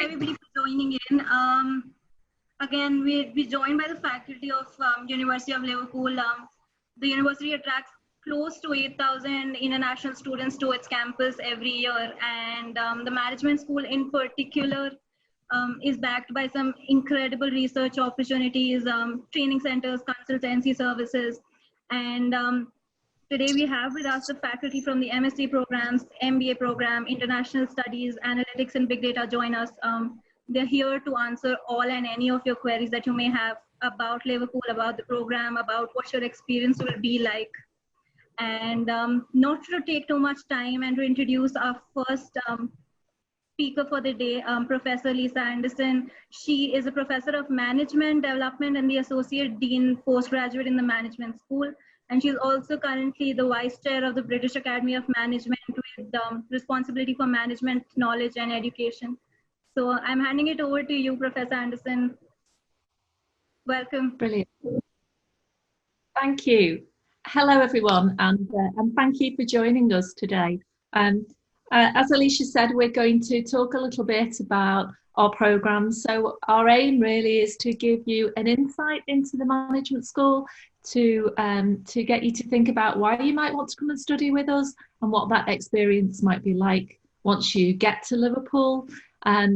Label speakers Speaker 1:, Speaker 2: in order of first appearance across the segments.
Speaker 1: everybody for joining in. Again, we're joined by the faculty of University of Liverpool. The university attracts close to 8,000 international students to its campus every year, and the management school in particular is backed by some incredible research opportunities, training centers, consultancy services, and today we have with us the faculty from the MSc programs, MBA program, International Studies, Analytics and Big Data join us. They're here to answer all and any of your queries that you may have about Liverpool, about the program, about what your experience will be like. And not to take too much time and to introduce our first speaker for the day, Professor Lisa Anderson. She is a professor of management development and the associate dean postgraduate in the management school. And she's also currently the vice chair of the British Academy of Management with responsibility for management, knowledge, and education. So I'm handing it over to you, Professor Anderson. Welcome.
Speaker 2: Brilliant. Thank you. Hello, everyone, and thank you for joining us today. As Alicia said, we're going to talk a little bit about our programme. So our aim really is to give you an insight into the management school, to get you to think about why you might want to come and study with us and what that experience might be like once you get to Liverpool.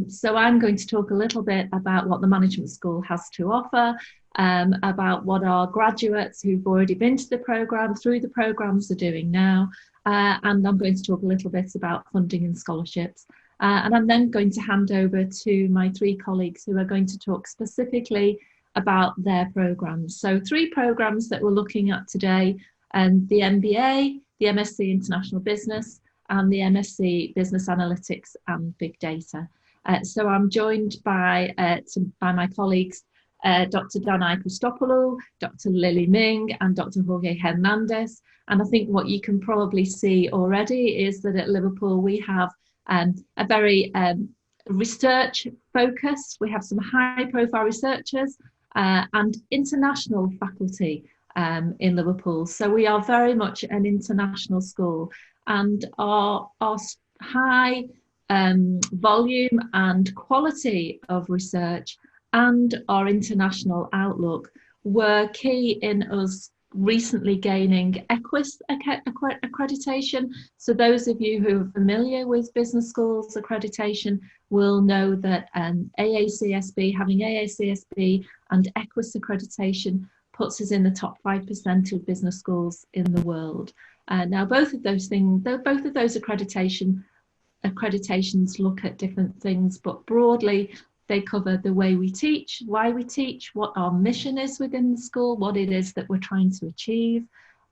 Speaker 2: So I'm going to talk a little bit about what the management school has to offer, about what our graduates who've already been to the programme, through the programmes are doing now, and I'm going to talk a little bit about funding and scholarships. And I'm then going to hand over to my three colleagues who are going to talk specifically about their programmes. So 3 programmes that we're looking at today, the MBA, the MSc International Business, and the MSc Business Analytics and Big Data. So I'm joined by my colleagues, Dr. Danai Christopoulou, Dr. Lily Ming, and Dr. Jorge Hernandez. And I think what you can probably see already is that at Liverpool we have a very research focus. We have some high profile researchers and international faculty in Liverpool. So we are very much an international school, and our high volume and quality of research and our international outlook were key in us recently gaining EQUIS accreditation. So those of you who are familiar with business schools accreditation will know that having AACSB and EQUIS accreditation puts us in the top 5% of business schools in the world. Now both of those accreditations look at different things, but broadly they cover the way we teach, why we teach, what our mission is within the school, what it is that we're trying to achieve,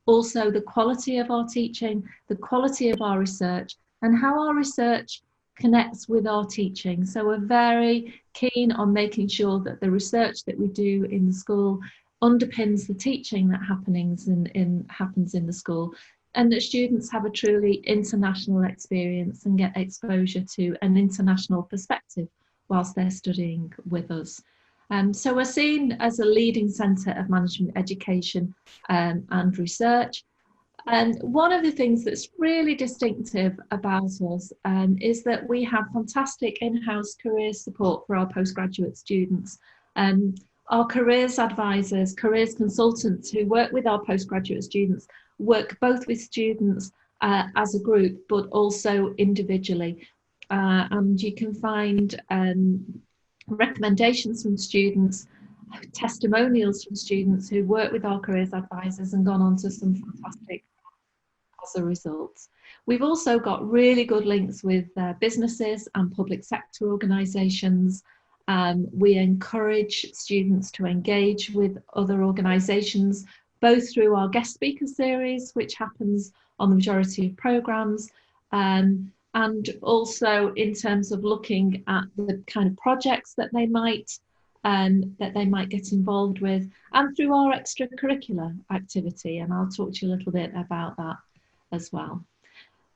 Speaker 2: also the quality of our teaching, the quality of our research, and how our research connects with our teaching. So we're very keen on making sure that the research that we do in the school underpins the teaching that happens in the school, and that students have a truly international experience and get exposure to an international perspective whilst they're studying with us. So we're seen as a leading centre of management education and research. And one of the things that's really distinctive about us is that we have fantastic in-house career support for our postgraduate students. Our careers advisors, careers consultants who work with our postgraduate students work both with students as a group, but also individually. And you can find recommendations from students, testimonials from students who work with our careers advisors and gone on to some fantastic as a result. We've also got really good links with businesses and public sector organisations. We encourage students to engage with other organisations, both through our guest speaker series, which happens on the majority of programmes, and also in terms of looking at the kind of projects that they might get involved with, and through our extracurricular activity. And I'll talk to you a little bit about that as well.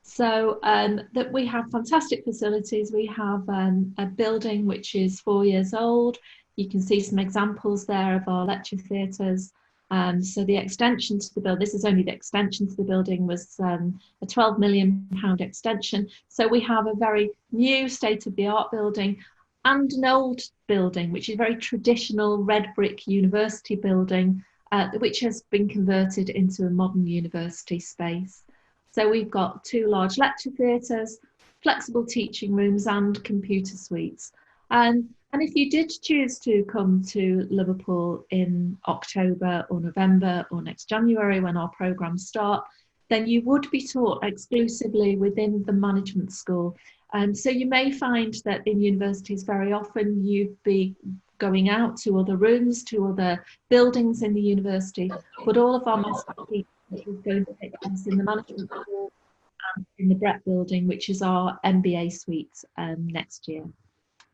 Speaker 2: So that we have fantastic facilities. We have a building which is 4 years old. You can see some examples there of our lecture theatres. So the extension to the building, this is only the extension to the building, was a £12 million extension. So we have a very new state-of-the-art building, and an old building, which is a very traditional red brick university building, which has been converted into a modern university space. So we've got 2 large lecture theatres, flexible teaching rooms and computer suites. And if you did choose to come to Liverpool in October or November or next January when our programmes start, then you would be taught exclusively within the management school. So you may find that in universities very often you'd be going out to other rooms, to other buildings in the university, but all of our master teaching is going to take place in the management school and in the Brett building, which is our MBA suite next year.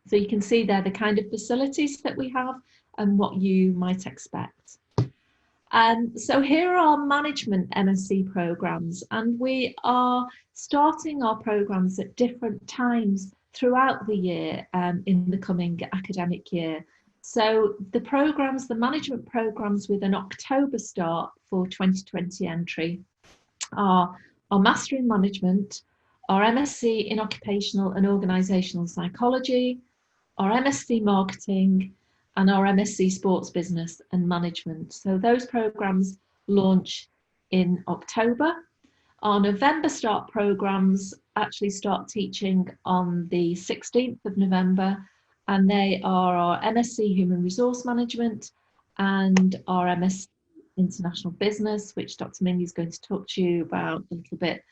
Speaker 2: So you can see there the kind of facilities that we have and what you might expect. So here are our management MSc programmes, and we are starting our programmes at different times throughout the year in the coming academic year. So the programmes, the management programmes with an October start for 2020 entry are our Master in Management, our MSc in Occupational and Organisational Psychology, our MSc Marketing, and our MSc Sports Business and Management. So those programmes launch in October. Our November start programmes actually start teaching on the 16th of November, and they are our MSc Human Resource Management and our MSc International Business, which Dr. Ming is going to talk to you about a little bit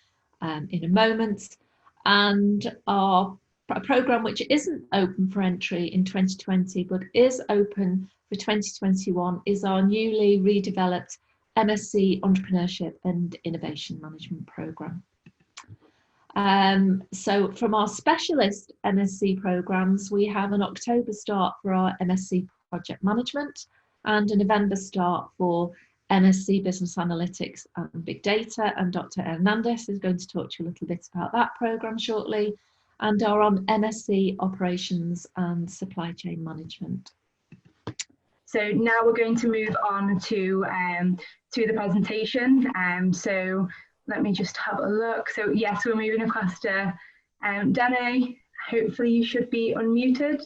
Speaker 2: in a moment. And our programme which isn't open for entry in 2020 but is open for 2021 is our newly redeveloped MSc Entrepreneurship and Innovation Management programme. So from our specialist MSc programmes, we have an October start for our MSc Project Management and a November start for MSc Business Analytics and Big Data, and Dr. Hernandez is going to talk to you a little bit about that programme shortly, and our MSc Operations and Supply Chain Management.
Speaker 3: So now we're going to move on to the presentation. So let me just have a look. So yes, we're moving across to Danae. Hopefully you should be unmuted.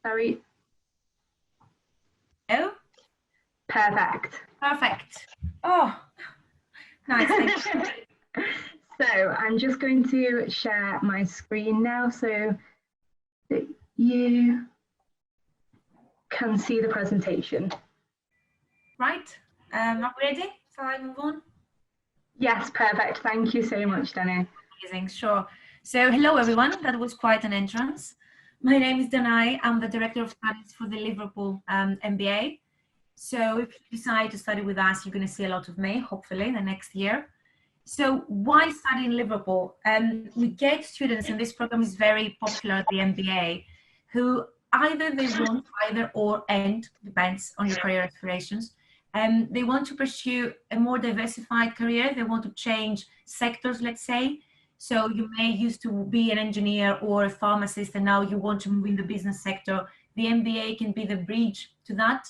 Speaker 3: Sorry.
Speaker 4: Oh.
Speaker 3: Perfect.
Speaker 4: Perfect. Oh, nice. Thank you.
Speaker 3: So I'm just going to share my screen now so that you can see the presentation.
Speaker 4: Right. Are we ready? Shall I move on?
Speaker 3: Yes, perfect. Thank you so much, Danae.
Speaker 4: Amazing, sure. So hello, everyone. That was quite an entrance. My name is Danae. I'm the Director of Studies for the Liverpool MBA. So if you decide to study with us, you're going to see a lot of me, hopefully, the next year. So why study in Liverpool? We get students, and this program is very popular at the MBA, who either they want either or and, depends on your career aspirations. They want to pursue a more diversified career. They want to change sectors, let's say. So you may used to be an engineer or a pharmacist, and now you want to move in the business sector. The MBA can be the bridge to that.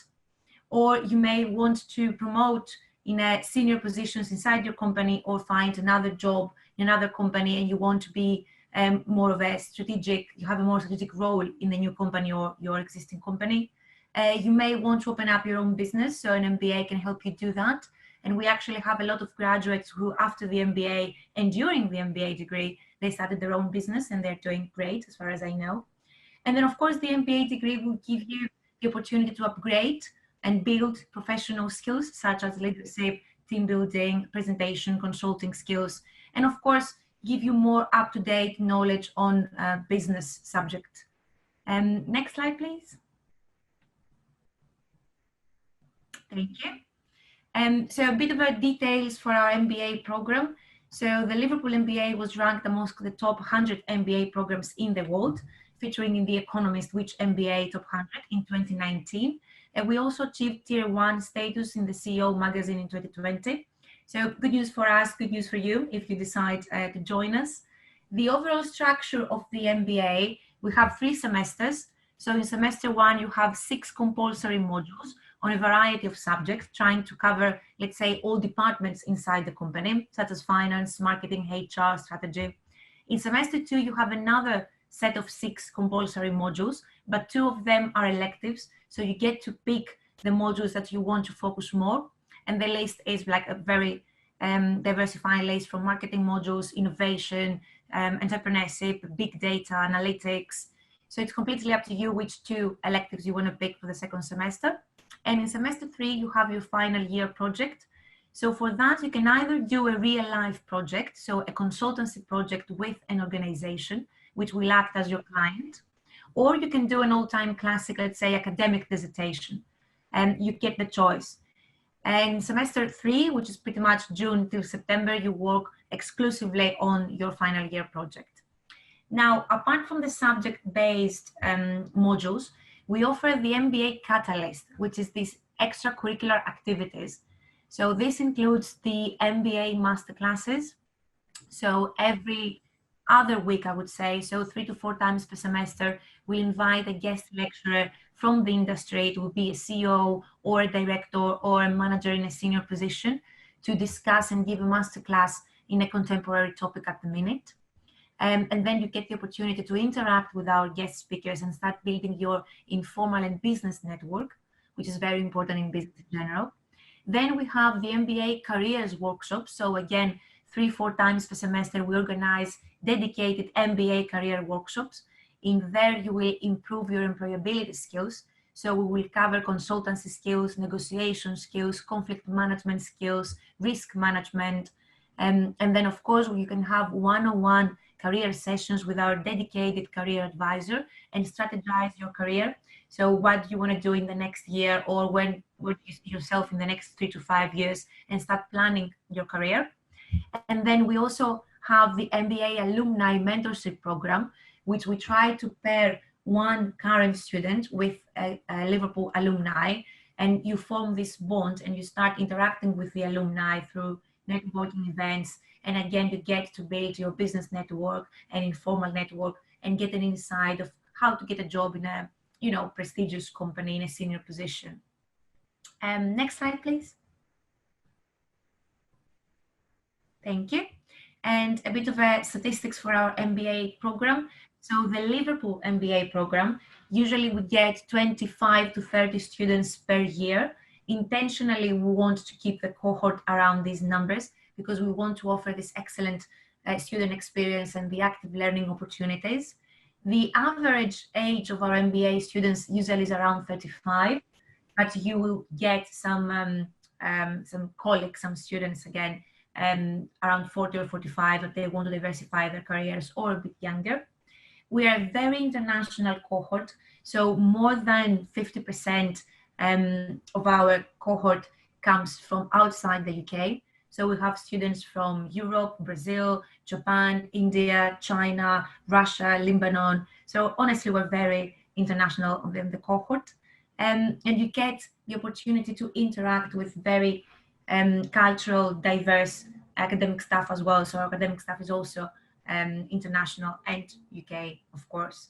Speaker 4: Or you may want to promote in a senior positions inside your company, or find another job in another company, and you want to be more of a strategic, you have a more strategic role in the new company or your existing company. You may want to open up your own business, so an MBA can help you do that. And we actually have a lot of graduates who, after the MBA and during the MBA degree, they started their own business and they're doing great as far as I know. And then of course the MBA degree will give you the opportunity to upgrade and build professional skills such as leadership, team building, presentation, consulting skills, and of course give you more up-to-date knowledge on business subject. Next slide, please. Thank you. So a bit of details for our MBA program. So the Liverpool MBA was ranked amongst the top 100 MBA programs in the world, featuring in The Economist Which MBA Top 100 in 2019. And we also achieved Tier 1 status in the CEO magazine in 2020. So good news for us, good news for you if you decide to join us. The overall structure of the MBA, we have 3 semesters. So in semester 1, you have 6 compulsory modules on a variety of subjects, trying to cover, let's say, all departments inside the company, such as finance, marketing, HR, strategy. In semester 2, you have another set of 6 compulsory modules, but 2 of them are electives. So you get to pick the modules that you want to focus more. And the list is like a very diversified list from marketing modules, innovation, entrepreneurship, big data, analytics. So it's completely up to you which 2 electives you want to pick for the second semester. And in semester 3, you have your final year project. So for that, you can either do a real life project, so a consultancy project with an organization, which will act as your client, or you can do an all-time classic, let's say academic dissertation, and you get the choice. And semester 3, which is pretty much June till September, you work exclusively on your final year project. Now, apart from the subject-based modules, we offer the MBA Catalyst, which is these extracurricular activities. So this includes the MBA masterclasses. So every other week, I would say, so 3 to 4 times per semester, we invite a guest lecturer from the industry. It will be a CEO or a director or a manager in a senior position to discuss and give a masterclass in a contemporary topic at the minute. And then you get the opportunity to interact with our guest speakers and start building your informal and business network, which is very important in business in general. Then we have the MBA careers workshops. So again, 3-4 times per semester, we organize dedicated MBA career workshops. In there, you will improve your employability skills. So we will cover consultancy skills, negotiation skills, conflict management skills, risk management. And then, of course, you can have one-on-one career sessions with our dedicated career advisor and strategize your career. So what you want to do in the next year, or when you see yourself in the next 3 to 5 years, and start planning your career. And then we also have the MBA Alumni Mentorship Program, which we try to pair one current student with a Liverpool alumni, and you form this bond and you start interacting with the alumni through networking events. And again, you get to build your business network and informal network and get an insight of how to get a job in a prestigious company in a senior position. Next slide, please. Thank you. And a bit of statistics for our MBA program. So the Liverpool MBA program, usually we get 25 to 30 students per year. Intentionally, we want to keep the cohort around these numbers because we want to offer this excellent student experience and the active learning opportunities. The average age of our MBA students usually is around 35, but you will get some colleagues, some students again, around 40 or 45 that they want to diversify their careers or a bit younger. We are a very international cohort, so more than 50% of our cohort comes from outside the UK. So we have students from Europe, Brazil, Japan, India, China, Russia, Lebanon. So honestly, we're very international within the cohort. And you get the opportunity to interact with very cultural, diverse academic staff as well. So our academic staff is also international and UK, of course.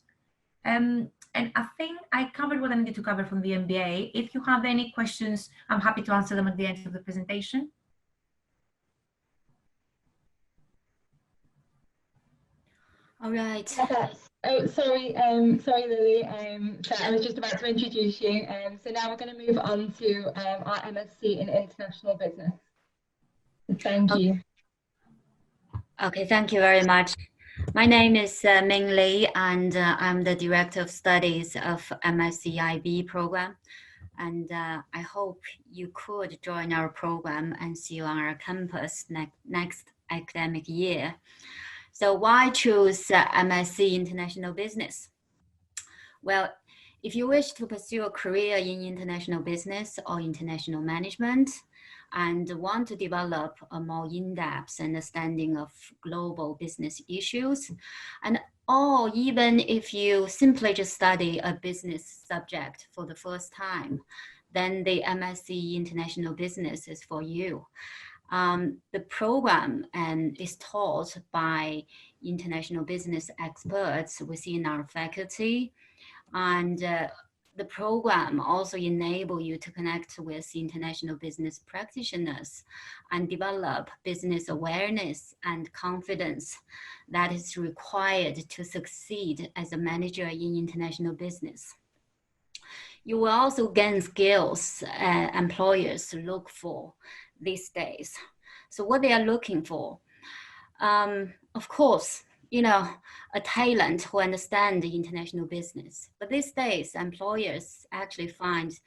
Speaker 4: And I think I covered what I needed to cover from the MBA. If you have any questions, I'm happy to answer them at the end of the presentation.
Speaker 5: All right.
Speaker 3: Oh, sorry, Lily. So I was just about to introduce you. So now we're going to move on to our MSc in International Business. Thank you.
Speaker 5: Okay, thank you very much. My name is Ming Li, and I'm the Director of Studies of MSc IB program. And I hope you could join our program and see you on our campus next academic year. So why choose MSc International Business? Well, if you wish to pursue a career in international business or international management and want to develop a more in-depth understanding of global business issues, or even if you simply just study a business subject for the first time, then the MSc International Business is for you. The program is taught by international business experts within our faculty, and the program also enable you to connect with international business practitioners and develop business awareness and confidence that is required to succeed as a manager in international business. You will also gain skills employers look for these days. So what they are looking for, of course, you know, a talent who understand the international business. But these days, employers actually find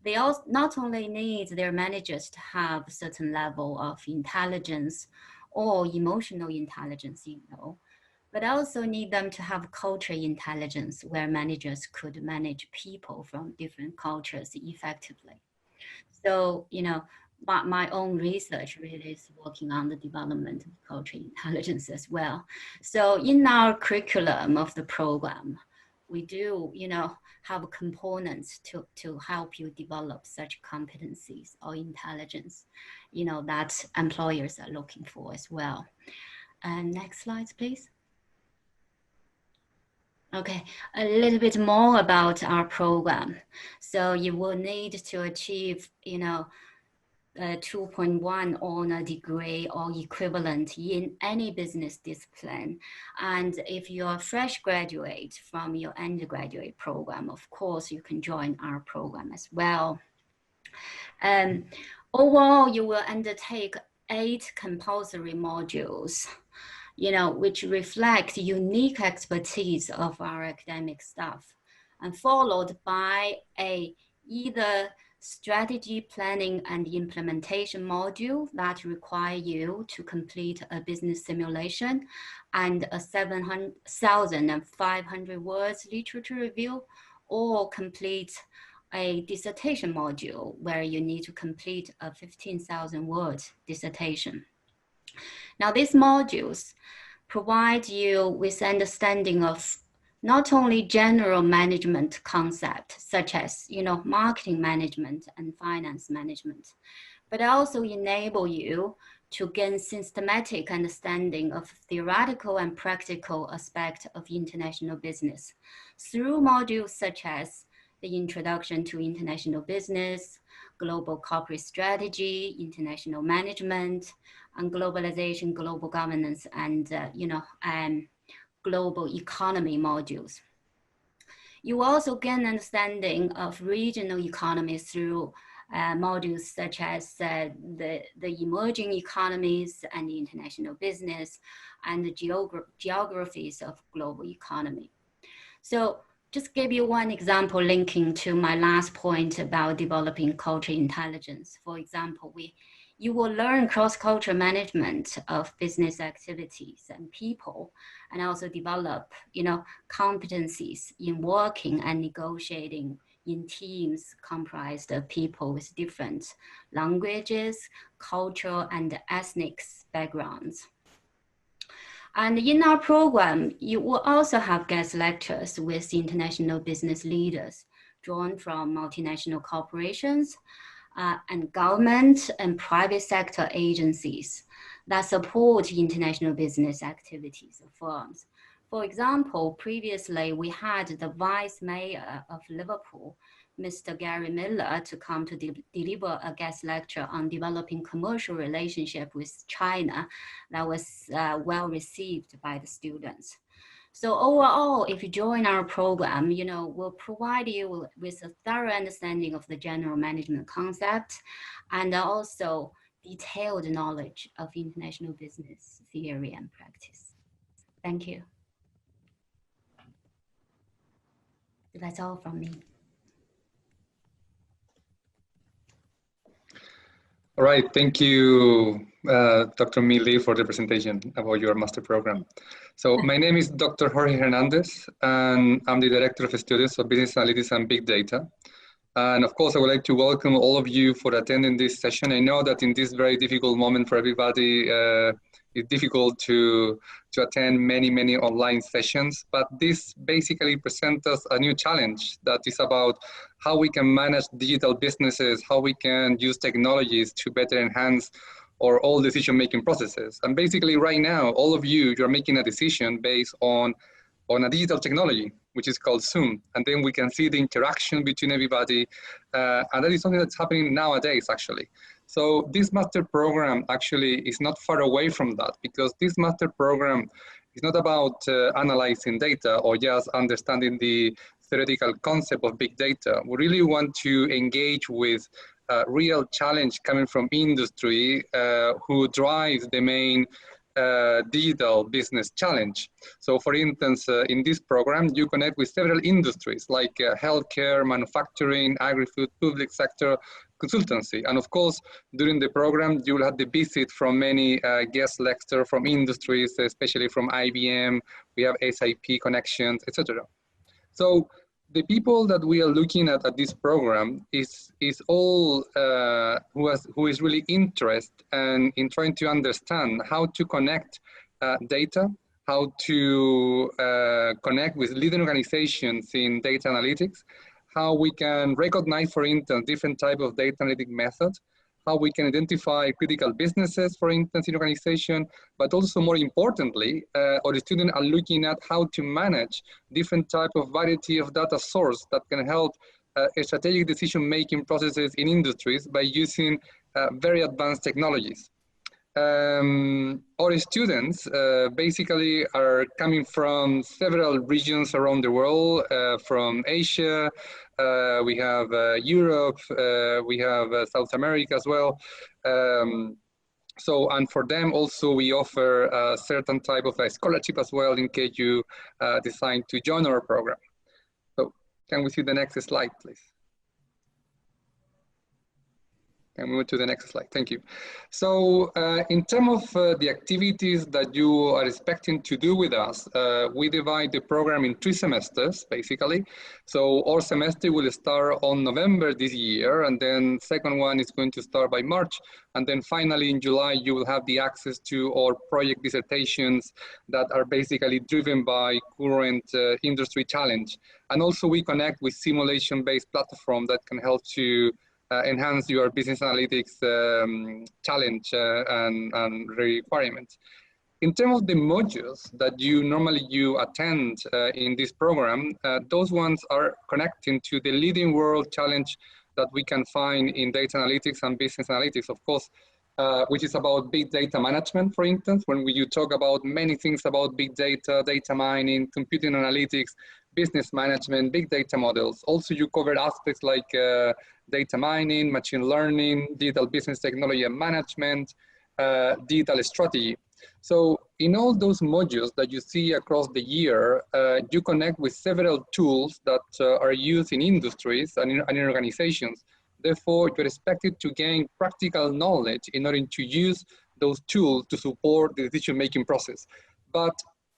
Speaker 5: they also not only need their managers to have a certain level of intelligence or emotional intelligence, you know, but also need them to have culture intelligence where managers could manage people from different cultures effectively. So, you know, my own research really is working on the development of culture intelligence as well. So in our curriculum of the program, we do, you know, have components to help you develop such competencies or intelligence, you know, that employers are looking for as well. And next slide, please. Okay, a little bit more about our program. So you will need to achieve, you know, 2.1 honor degree or equivalent in any business discipline. And if you're a fresh graduate from your undergraduate program, of course, you can join our program as well. Overall, you will undertake 8 compulsory modules, you know, which reflect unique expertise of our academic staff, and followed by either strategy planning and implementation module that require you to complete a business simulation and a 7,500 words literature review, or complete a dissertation module where you need to complete a 15,000 word dissertation. Now, these modules provide you with understanding of not only general management concepts, such as, you know, marketing management and finance management, but also enable you to gain systematic understanding of theoretical and practical aspects of international business through modules such as the Introduction to International Business, Global Corporate Strategy, International Management, and Globalization, Global Governance, and Global Economy modules. You also gain understanding of regional economies through modules such as the emerging economies and international business and the geographies of global economy. So just give you one example linking to my last point about developing culture intelligence. For example, you will learn cross-cultural management of business activities and people, and also develop, you know, competencies in working and negotiating in teams comprised of people with different languages, cultural, and ethnic backgrounds. And in our program, you will also have guest lectures with international business leaders drawn from multinational corporations and government and private sector agencies that support international business activities of firms. For example, previously we had the Vice Mayor of Liverpool, Mr. Gary Miller, to come to deliver a guest lecture on developing commercial relationship with China that was well received by the students. So overall, if you join our program, you know, we'll provide you with a thorough understanding of the general management concept and also detailed knowledge of international business theory and practice. Thank you. That's all from me.
Speaker 6: All right, thank you, Dr. Millie, for the presentation about your master program. So my name is Dr. Jorge Hernandez, and I'm the Director of Studies of Business Analytics and Big Data. And of course, I would like to welcome all of you for attending this session. I know that in this very difficult moment for everybody, it's difficult to attend many online sessions, but this basically presents us a new challenge that is about how we can manage digital businesses, how we can use technologies to better enhance our all decision-making processes. And basically right now, all of you, you're making a decision based on on a digital technology, which is called Zoom. And then we can see the interaction between everybody. And that is something that's happening nowadays, actually. So this master program actually is not far away from that, because this master program is not about analyzing data or just understanding the theoretical concept of big data. We really want to engage with real challenge coming from industry who drives the main digital business challenge. So for instance, in this program, you connect with several industries like healthcare, manufacturing, agri-food, public sector, consultancy. And of course, during the program, you will have the visit from many guest lecturers from industries, especially from IBM. We have SAP connections, etc. So the people that we are looking at this program is all who is really interested in trying to understand how to connect data, how to connect with leading organizations in data analytics, how we can recognize, for instance, different type of data analytic methods, how we can identify critical businesses, for instance, in organization, but also more importantly, our students are looking at how to manage different type of variety of data source that can help strategic decision-making processes in industries by using very advanced technologies. Our students basically are coming from several regions around the world, from Asia, we have Europe, we have South America as well. So, and for them also we offer a certain type of a scholarship as well in case you decide to join our program. So, can we see the next slide, please? And move to the next slide. Thank you. So in terms of the activities that you are expecting to do with us, we divide the program in 3 semesters, basically. So our semester will start on November this year, and then second one is going to start by March. And then finally in July, you will have the access to our project dissertations that are basically driven by current industry challenge. And also we connect with simulation-based platform that can help to enhance your business analytics challenge and requirements. In terms of the modules that you normally attend in this program, those ones are connecting to the leading world challenge that we can find in data analytics and business analytics, of course, which is about big data management, for instance, when you talk about many things about big data, data mining, computing analytics, business management, big data models. Also, you covered aspects like data mining, machine learning, digital business technology and management, digital strategy. So in all those modules that you see across the year, you connect with several tools that are used in industries and in organizations. Therefore, you're expected to gain practical knowledge in order to use those tools to support the decision-making process. But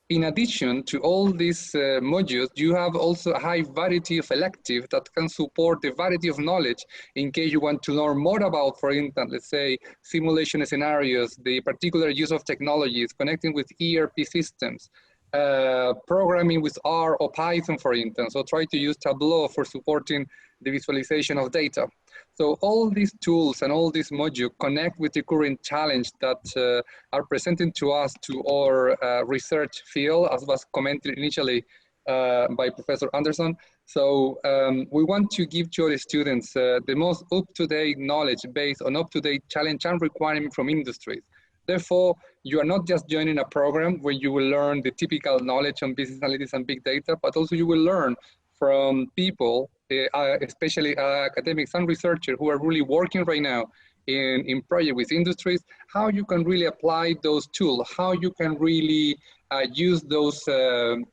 Speaker 6: in addition to all these modules, you have also a high variety of electives that can support the variety of knowledge in case you want to learn more about, for instance, let's say, simulation scenarios, the particular use of technologies, connecting with ERP systems, programming with R or Python, for instance, or try to use Tableau for supporting the visualization of data. So all these tools and all these modules connect with the current challenge that are presented to us to our research field, as was commented initially by Professor Anderson. So we want to give to our students the most up-to-date knowledge based on up-to-date challenge and requirement from industries. Therefore, you are not just joining a program where you will learn the typical knowledge on business analytics and big data, but also you will learn from people, especially academics and researchers who are really working right now in projects with industries, how you can really apply those tools, how you can really use those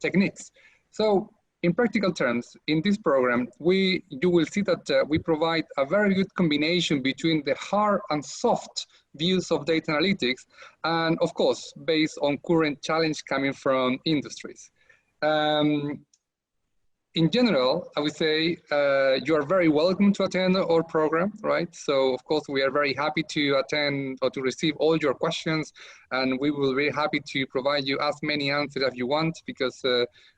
Speaker 6: techniques. So in practical terms, in this program, you will see that we provide a very good combination between the hard and soft views of data analytics, and of course, based on current challenge coming from industries. In general, I would say you are very welcome to attend our program, right? So of course, we are very happy to attend or to receive all your questions, and we will be happy to provide you as many answers as you want, because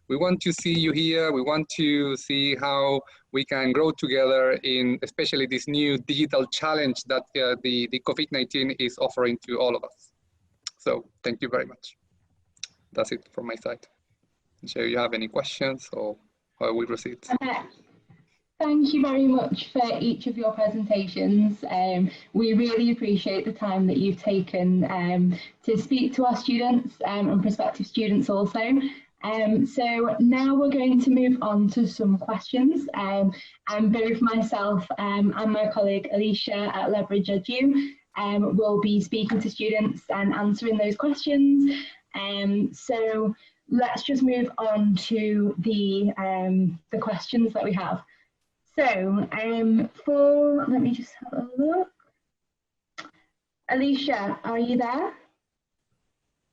Speaker 6: we want to see you here. We want to see how we can grow together in especially this new digital challenge that the COVID-19 is offering to all of us. So thank you very much. That's it from my side. So you have any questions or how we proceed?
Speaker 3: Thank you very much for each of your presentations. We really appreciate the time that you've taken to speak to our students and prospective students also. So now we're going to move on to some questions, and both myself and my colleague Alicia at Leverage Edu will be speaking to students and answering those questions. So let's just move on to the questions that we have. So let me just have a look. Alicia, are you there?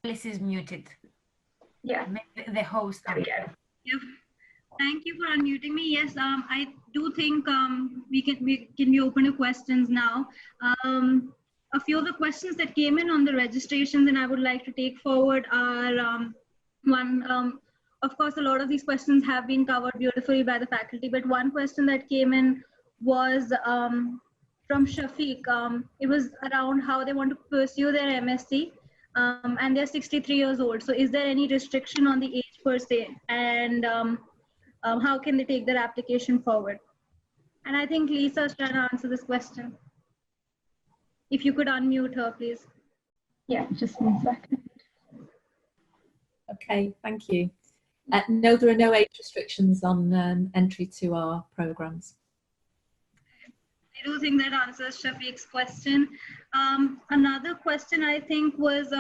Speaker 4: Alice is muted.
Speaker 3: Yeah.
Speaker 4: The host.
Speaker 3: There we go.
Speaker 1: Yep. Thank you for unmuting me. Yes, I do think we can be open to questions now. A few of the questions that came in on the registrations and I would like to take forward are of course, a lot of these questions have been covered beautifully by the faculty, but one question that came in was from Shafiq. It was around how they want to pursue their MSc, and they're 63 years old. So is there any restriction on the age per se? And how can they take their application forward? And I think Lisa is trying to answer this question. If you could unmute her, please.
Speaker 3: Yeah, just 1 second.
Speaker 2: Okay, thank you. No, there are no age restrictions on entry to our programs.
Speaker 1: I do think that answers Shafiq's question. Another question I think was,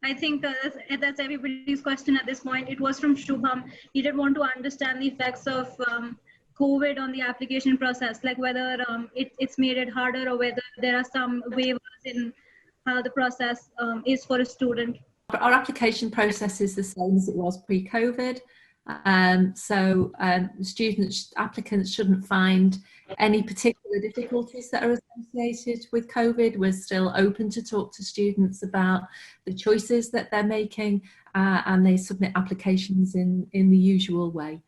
Speaker 1: I think that's everybody's question at this point. It was from Shubham. He did want to understand the effects of COVID on the application process, like whether it's made it harder or whether there are some waivers in how the process is for a student.
Speaker 2: Our application process is the same as it was pre-COVID. So applicants shouldn't find any particular difficulties that are associated with COVID. We're still open to talk to students about the choices that they're making, and they submit applications in the usual way.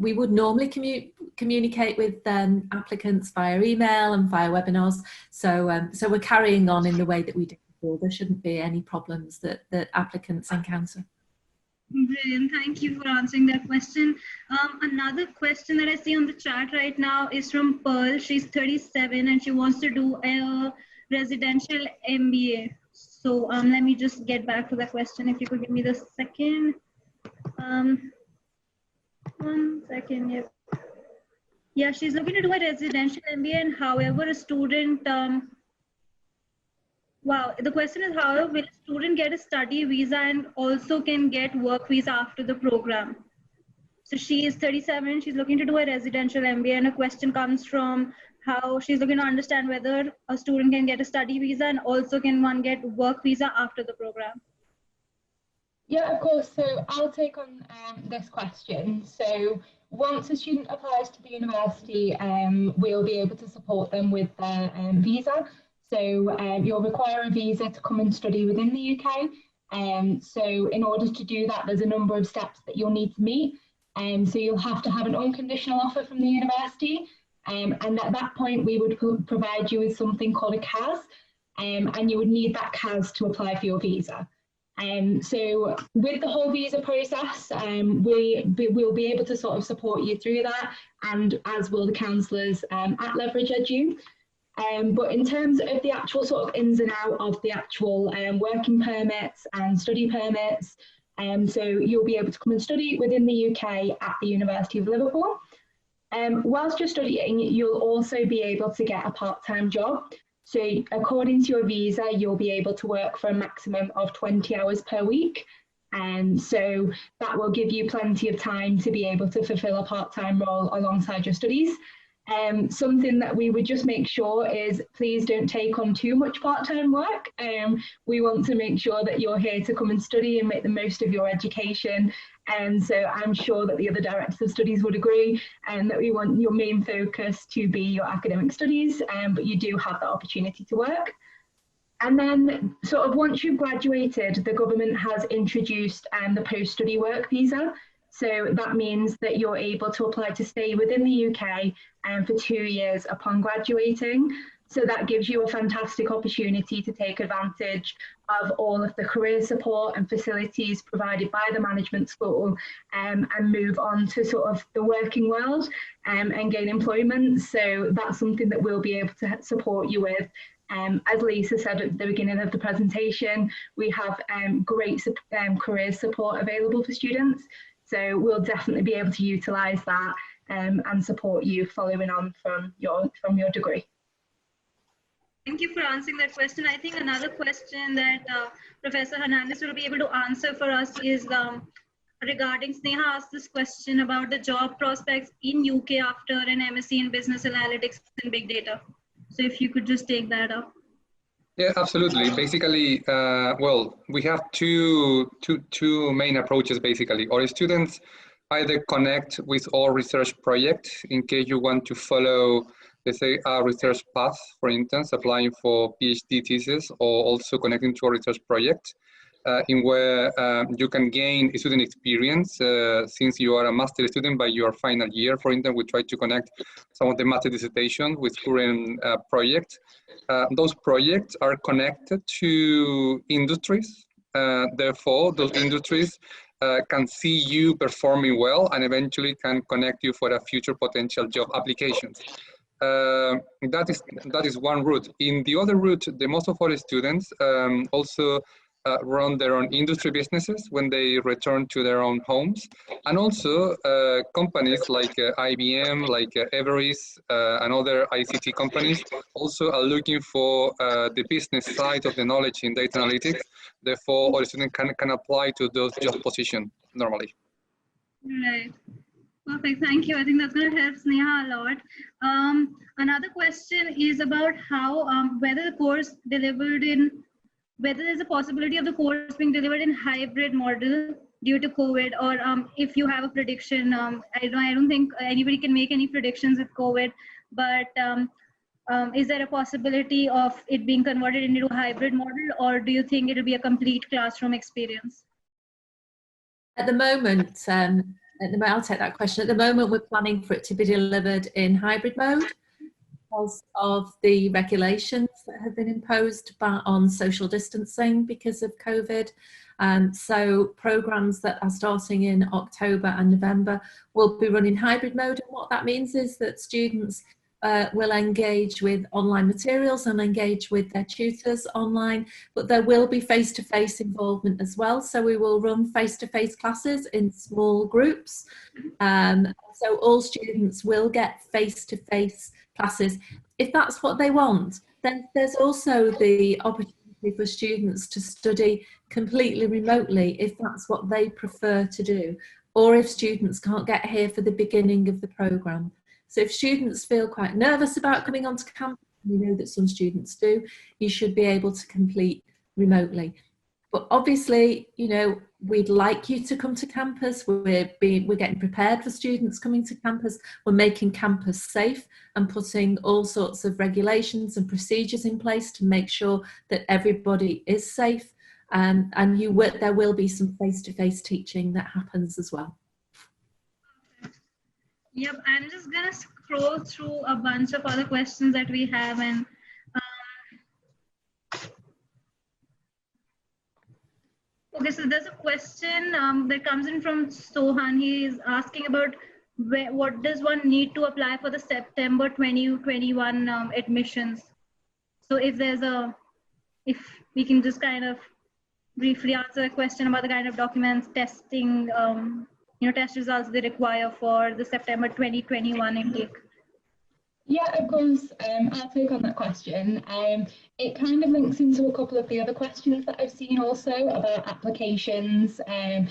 Speaker 2: We would normally communicate with applicants via email and via webinars. So we're carrying on in the way that we did before. There shouldn't be any problems that applicants encounter.
Speaker 1: Brilliant. Thank you for answering that question. Another question that I see on the chat right now is from Pearl. She's 37 and she wants to do a residential MBA. So let me just get back to the question. If you could give me the second. 1 second. Yep. Yeah, she's looking to do a residential MBA, and however, a student. Wow, the question is, however, will a student get a study visa and also can get work visa after the program? So she is 37, she's looking to do a residential MBA, and a question comes from how she's looking to understand whether a student can get a study visa and also can one get work visa after the program.
Speaker 3: Yeah, of course. So I'll take on this question. So once a student applies to the university, we'll be able to support them with their visa. So you'll require a visa to come and study within the UK. So in order to do that, there's a number of steps that you'll need to meet. So you'll have to have an unconditional offer from the university. And at that point, we would provide you with something called a CAS. And you would need that CAS to apply for your visa. So with the whole visa process, we'll be able to sort of support you through that, and as will the counsellors at Leverage Edu. But in terms of the actual sort of ins and out of the actual working permits and study permits, so you'll be able to come and study within the UK at the University of Liverpool. Whilst you're studying, you'll also be able to get a part-time job. So according to your visa, you'll be able to work for a maximum of 20 hours per week. And so that will give you plenty of time to be able to fulfill a part-time role alongside your studies. Something that we would just make sure is please don't take on too much part-time work. We want to make sure that you're here to come and study and make the most of your education. And so I'm sure that the other directors of studies would agree, and that we want your main focus to be your academic studies, but you do have the opportunity to work. And then sort of once you've graduated, the government has introduced the post-study work visa. So that means that you're able to apply to stay within the UK for 2 years upon graduating. So that gives you a fantastic opportunity to take advantage of all of the career support and facilities provided by the management school, and move on to sort of the working world and gain employment. So that's something that we'll be able to support you with. As Lisa said at the beginning of the presentation, we have great career support available for students. So we'll definitely be able to utilise that and support you following on from your degree.
Speaker 1: Thank you for answering that question. I think another question that Professor Hernandez will be able to answer for us is regarding, Sneha asked this question about the job prospects in UK after an MSc in Business Analytics and Big Data. So if you could just take that up.
Speaker 6: Yeah, absolutely. Basically, well, we have two main approaches, basically. Our students either connect with our research project in case you want to follow, let's say, a research path, for instance, applying for PhD thesis, or also connecting to a research project in where you can gain student experience since you are a master student by your final year. For instance, we try to connect some of the master dissertation with current projects. Those projects are connected to industries. Therefore, those industries can see you performing well and eventually can connect you for a future potential job applications. That is one route. In the other route, the most of our students also run their own industry businesses when they return to their own homes, and also companies like IBM, like Everest, and other ICT companies also are looking for the business side of the knowledge in data analytics. Therefore, our students can apply to those job positions normally.
Speaker 1: Right. Perfect. Thank you. I think that's going to help Sneha a lot. Another question is about how whether the course delivered in, whether there's a possibility of the course being delivered in hybrid model due to COVID, or if you have a prediction. I don't think anybody can make any predictions with COVID, but is there a possibility of it being converted into a hybrid model, or do you think it'll be a complete classroom experience?
Speaker 2: At the moment, I'll take that question. At the moment, we're planning for it to be delivered in hybrid mode because of the regulations that have been imposed on social distancing because of COVID. So programs that are starting in October and November will be running hybrid mode. And what that means is that students will engage with online materials and engage with their tutors online, but there will be face-to-face involvement as well. So we will run face-to-face classes in small groups. So all students will get face-to-face classes. If that's what they want, then there's also the opportunity for students to study completely remotely if that's what they prefer to do, or if students can't get here for the beginning of the programme. So if students feel quite nervous about coming onto campus, we know that some students do, you should be able to complete remotely. But obviously, you know, we'd like you to come to campus. We're getting prepared for students coming to campus. We're making campus safe and putting all sorts of regulations and procedures in place to make sure that everybody is safe. And there will be some face-to-face teaching that happens as well.
Speaker 1: Yep, I'm just gonna scroll through a bunch of other questions that we have, and okay, so there's a question that comes in from Sohan. He is asking about what does one need to apply for the September 2021 admissions. So if we can just kind of briefly answer a question about the kind of documents, testing, test results they require for the September 2021 intake.
Speaker 3: Yeah, of course. I'll take on that question. It kind of links into a couple of the other questions that I've seen also about applications and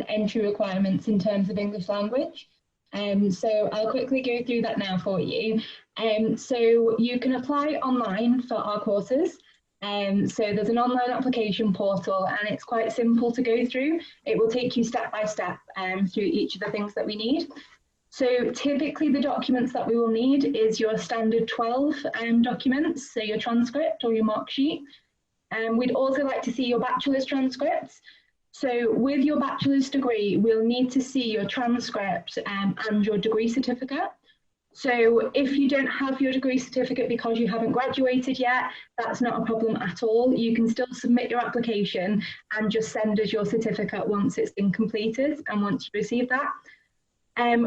Speaker 3: entry requirements in terms of English language. So I'll quickly go through that now for you. So you can apply online for our courses. So there's an online application portal and it's quite simple to go through. It will take you step by step through each of the things that we need. So typically the documents that we will need is your standard 12 documents, so your transcript or your mark sheet. We'd also like to see your bachelor's transcripts. So with your bachelor's degree, we'll need to see your transcript and your degree certificate. So if you don't have your degree certificate because you haven't graduated yet, that's not a problem at all. You can still submit your application and just send us your certificate once it's been completed and once you receive that.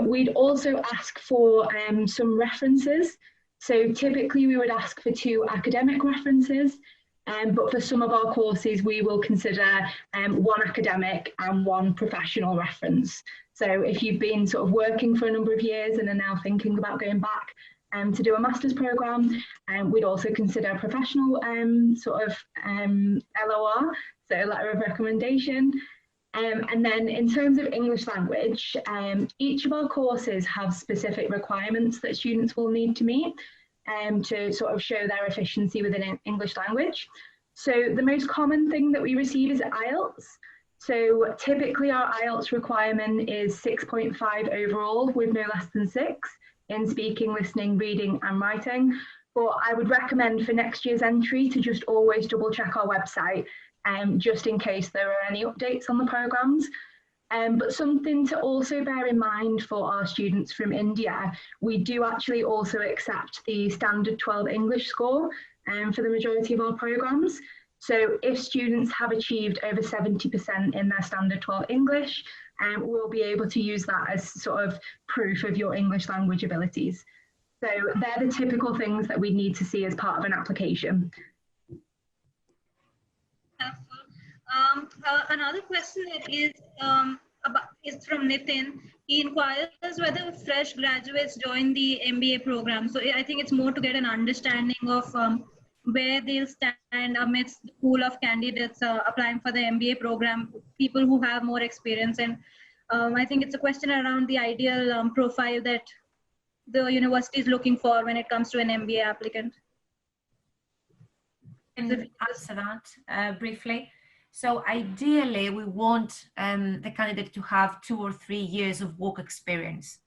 Speaker 3: We'd also ask for some references. So typically we would ask for 2 academic references, but for some of our courses, we will consider 1 academic and 1 professional reference. So if you've been sort of working for a number of years and are now thinking about going back to do a master's programme, we'd also consider a professional LOR, so letter of recommendation. And then in terms of English language, each of our courses have specific requirements that students will need to meet to sort of show their efficiency within English language. So the most common thing that we receive is IELTS. So typically our IELTS requirement is 6.5 overall with no less than 6 in speaking, listening, reading and writing. But I would recommend for next year's entry to just always double check our website just in case there are any updates on the programmes. But something to also bear in mind for our students from India, we do actually also accept the standard 12 English score for the majority of our programmes. So if students have achieved over 70% in their standard 12 English, we'll be able to use that as sort of proof of your English language abilities. So they're the typical things that we need to see as part of an application.
Speaker 1: Another question that is from Nitin. He inquires whether fresh graduates join the MBA program. So I think it's more to get an understanding of where they'll stand amidst the pool of candidates applying for the MBA program, people who have more experience. And I think it's a question around the ideal profile that the university is looking for when it comes to an MBA applicant.
Speaker 4: Can I answer that briefly? So ideally, we want the candidate to have 2 or 3 years of work experience.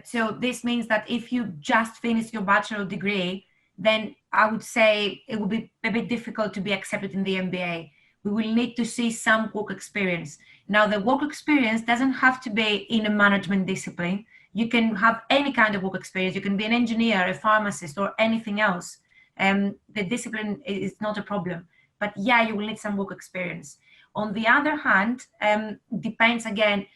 Speaker 4: So this means that if you just finished your bachelor degree, then I would say it would be a bit difficult to be accepted in the MBA. We will need to see some work experience. Now, the work experience doesn't have to be in a management discipline. You can have any kind of work experience. You can be an engineer, a pharmacist, or anything else. The discipline is not a problem. But yeah, you will need some work experience. On the other hand, depends again,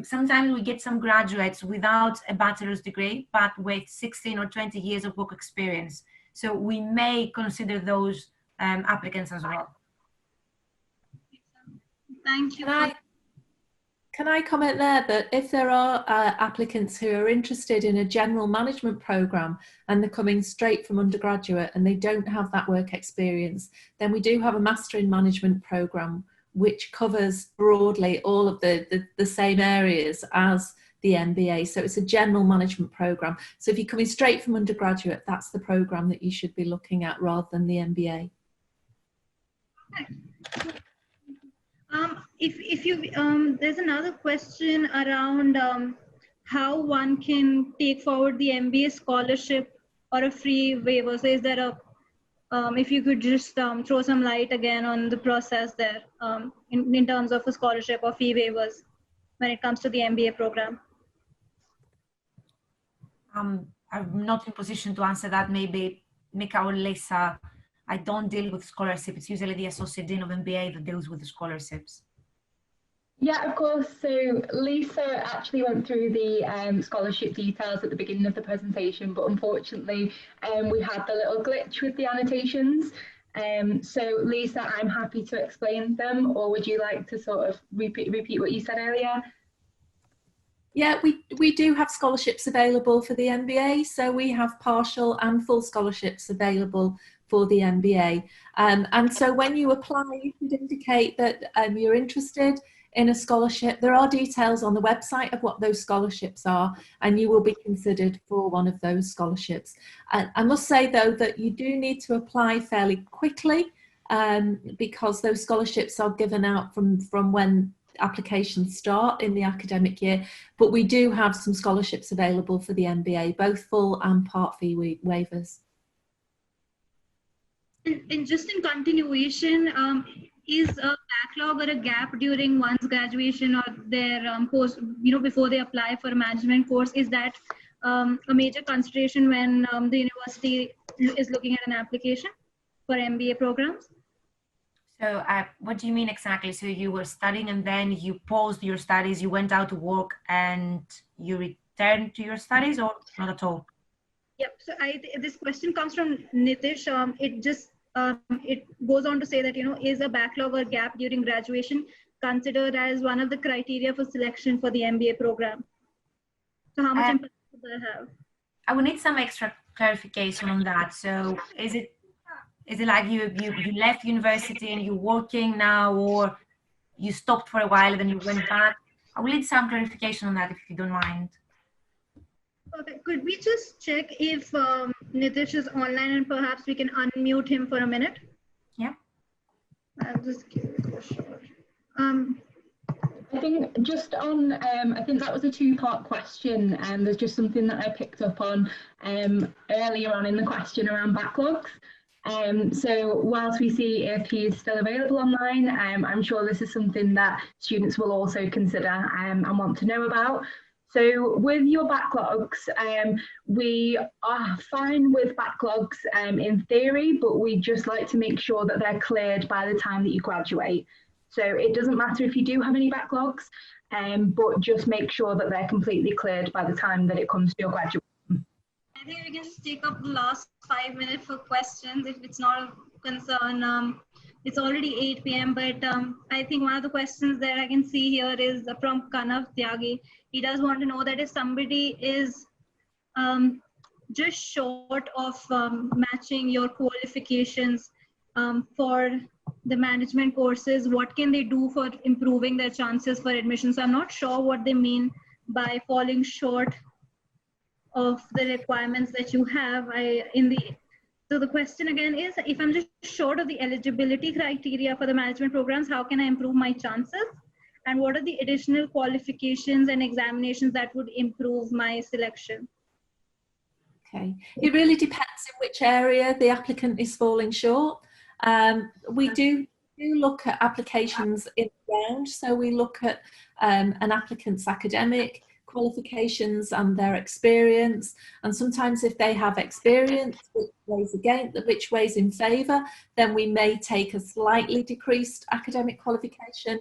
Speaker 4: sometimes we get some graduates without a bachelor's degree, but with 16 or 20 years of work experience. So we may consider those applicants as well.
Speaker 1: Thank you.
Speaker 2: Can I comment there that if there are applicants who are interested in a general management programme and they're coming straight from undergraduate and they don't have that work experience, then we do have a Master in Management programme which covers broadly all of the same areas as the MBA. So it's a general management programme. So if you're coming straight from undergraduate, that's the programme that you should be looking at rather than the MBA.
Speaker 1: There's another question around how one can take forward the MBA scholarship or a free waiver. So is there if you could just throw some light again on the process there in terms of a scholarship or fee waivers when it comes to the MBA program?
Speaker 4: I'm not in position to answer that. Maybe Mika or Lisa. I don't deal with scholarship. It's usually the Associate Dean of MBA that deals with the scholarships.
Speaker 3: Yeah, of course. So Lisa actually went through the scholarship details at the beginning of the presentation, but unfortunately we had the little glitch with the annotations. So Lisa, I'm happy to explain them, or would you like to sort of repeat what you said earlier?
Speaker 2: Yeah, we do have scholarships available for the MBA. So we have partial and full scholarships available for the MBA. And so when you apply, you should indicate that you're interested in a scholarship. There are details on the website of what those scholarships are, and you will be considered for one of those scholarships. I must say, though, that you do need to apply fairly quickly because those scholarships are given out from when applications start in the academic year. But we do have some scholarships available for the MBA, both full and part fee waivers.
Speaker 1: And just in continuation, is a backlog or a gap during one's graduation or their post, before they apply for a management course, is that a major consideration when the university is looking at an application for MBA programs.
Speaker 4: So what do you mean exactly? So you were studying and then you paused your studies, you went out to work and you returned to your studies, or not at all?
Speaker 1: Yep. So this question comes from Nitish. It goes on to say that, is a backlog or gap during graduation considered as one of the criteria for selection for the MBA program? So how much impact does that have?
Speaker 4: I would need some extra clarification on that. So is it like you left university and you're working now, or you stopped for a while and then you went back? I will need some clarification on that if you don't mind.
Speaker 1: Okay, could we just check if Nitish is online and perhaps we can unmute him for a minute?
Speaker 4: Yeah.
Speaker 1: I'll just give it a shot.
Speaker 3: I think just on, I think that was a two-part question, and there's just something that I picked up on earlier on in the question around backlogs. So whilst we see if he's still available online, I'm sure this is something that students will also consider and want to know about. So with your backlogs, we are fine with backlogs in theory, but we just like to make sure that they're cleared by the time that you graduate. So it doesn't matter if you do have any backlogs, but just make sure that they're completely cleared by the time that it comes to your graduation.
Speaker 1: I think we can just take up the last 5 minutes for questions if it's not a concern. It's already 8 p.m. but I think one of the questions that I can see here is from Kanav Tyagi. He does want to know that if somebody is just short of matching your qualifications for the management courses, what can they do for improving their chances for admission? So I'm not sure what they mean by falling short of the requirements that you have. So the question again is, if I'm just short of the eligibility criteria for the management programs, how can I improve my chances? And what are the additional qualifications and examinations that would improve my selection?
Speaker 2: Okay, it really depends in which area the applicant is falling short. We do look at applications in the round, so we look at an applicant's academic qualifications and their experience, and sometimes if they have experience which weighs in favour, then we may take a slightly decreased academic qualification.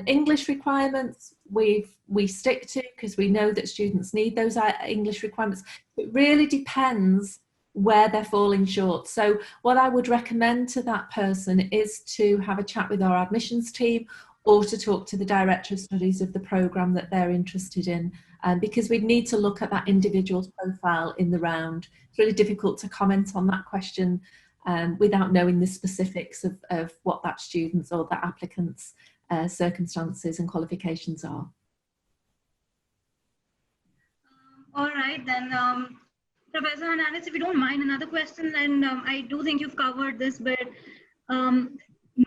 Speaker 2: English requirements we stick to because we know that students need those English requirements. It really depends where they're falling short. So what I would recommend to that person is to have a chat with our admissions team or to talk to the Director of Studies of the programme that they're interested in, because we'd need to look at that individual's profile in the round. It's really difficult to comment on that question without knowing the specifics of what that student's or that applicant's circumstances and qualifications are.
Speaker 1: All right, then, Professor Hernandez, if you don't mind, another question, and I do think you've covered this, but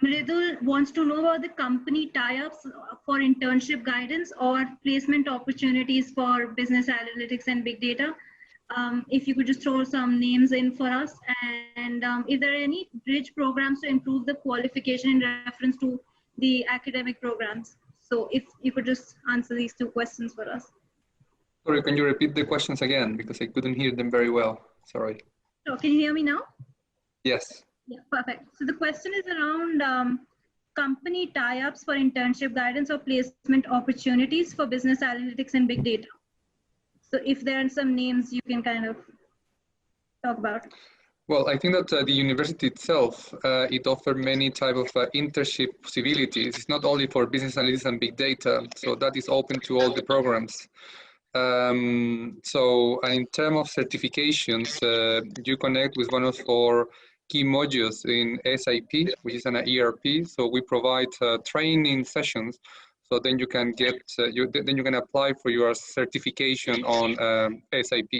Speaker 1: Mridul wants to know about the company tie-ups for internship guidance or placement opportunities for business analytics and big data. If you could just throw some names in for us, and if there are any bridge programs to improve the qualification in reference to the academic programs. So if you could just answer these two questions for us.
Speaker 6: Sorry, can you repeat the questions again? Because I couldn't hear them very well. Sorry.
Speaker 1: So can you hear me now?
Speaker 6: Yes.
Speaker 1: Yeah, perfect. So the question is around company tie-ups for internship guidance or placement opportunities for business analytics and big data. So if there are some names you can kind of talk about.
Speaker 6: Well, I think that the university itself, it offers many type of internship possibilities. It's not only for business analytics and big data, so that is open to all the programs. So in terms of certifications, you connect with one of our key modules in SAP, which is an ERP. So we provide training sessions. So then you can get, then you can apply for your certification on SAP.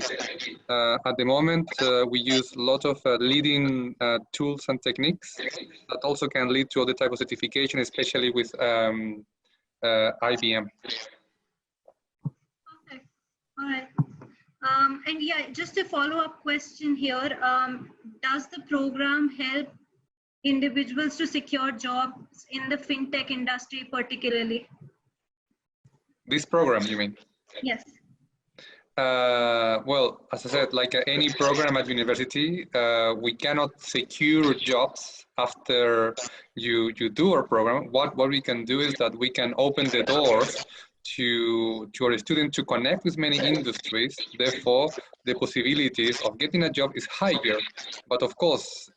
Speaker 6: At the moment, we use a lot of leading tools and techniques that also can lead to other type of certification, especially with IBM.
Speaker 1: Okay, all right. And yeah, just a follow-up question here. Does the program help individuals to secure jobs in the fintech industry particularly?
Speaker 6: This program, you mean?
Speaker 1: Yes.
Speaker 6: Well, as I said, like any program at university, we cannot secure jobs after you do our program. What we can do is that we can open the doors to our students to connect with many industries. Therefore, the possibilities of getting a job is higher. But of course,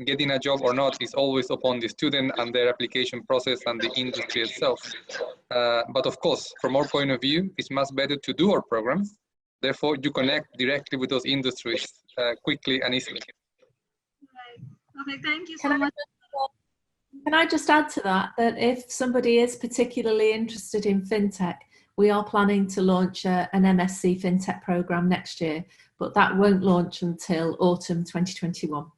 Speaker 6: getting a job or not is always upon the student and their application process and the industry itself. But of course, from our point of view, it's much better to do our programs. Therefore, you connect directly with those industries quickly and easily.
Speaker 1: Right. Okay, thank you so much.
Speaker 2: Can I just add to that, that if somebody is particularly interested in FinTech, we are planning to launch an MSc FinTech program next year, but that won't launch until autumn 2021.
Speaker 1: All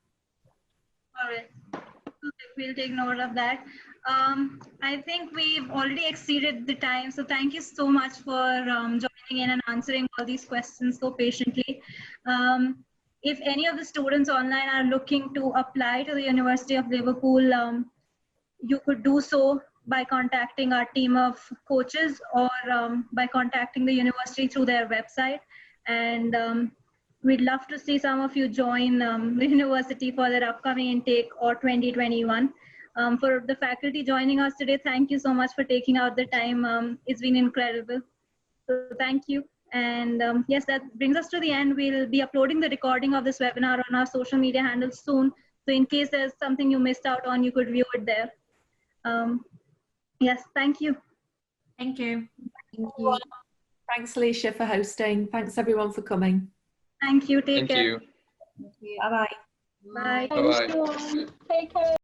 Speaker 1: right. Okay, we'll take note of that. I think we've already exceeded the time, so thank you so much for joining in and answering all these questions so patiently. If any of the students online are looking to apply to the University of Liverpool, you could do so by contacting our team of coaches or by contacting the university through their website. And we'd love to see some of you join the university for their upcoming intake or 2021. For the faculty joining us today, thank you so much for taking out the time. It's been incredible. So thank you. And yes, that brings us to the end. We'll be uploading the recording of this webinar on our social media handles soon. So in case there's something you missed out on, you could view it there. Yes, thank you.
Speaker 4: Thank you.
Speaker 2: Thank you. Thanks, Alicia, for hosting. Thanks, everyone, for coming.
Speaker 1: Thank you. Take care.
Speaker 6: Thank you.
Speaker 2: Bye-bye.
Speaker 1: Bye.
Speaker 6: Bye-bye.
Speaker 7: Take care.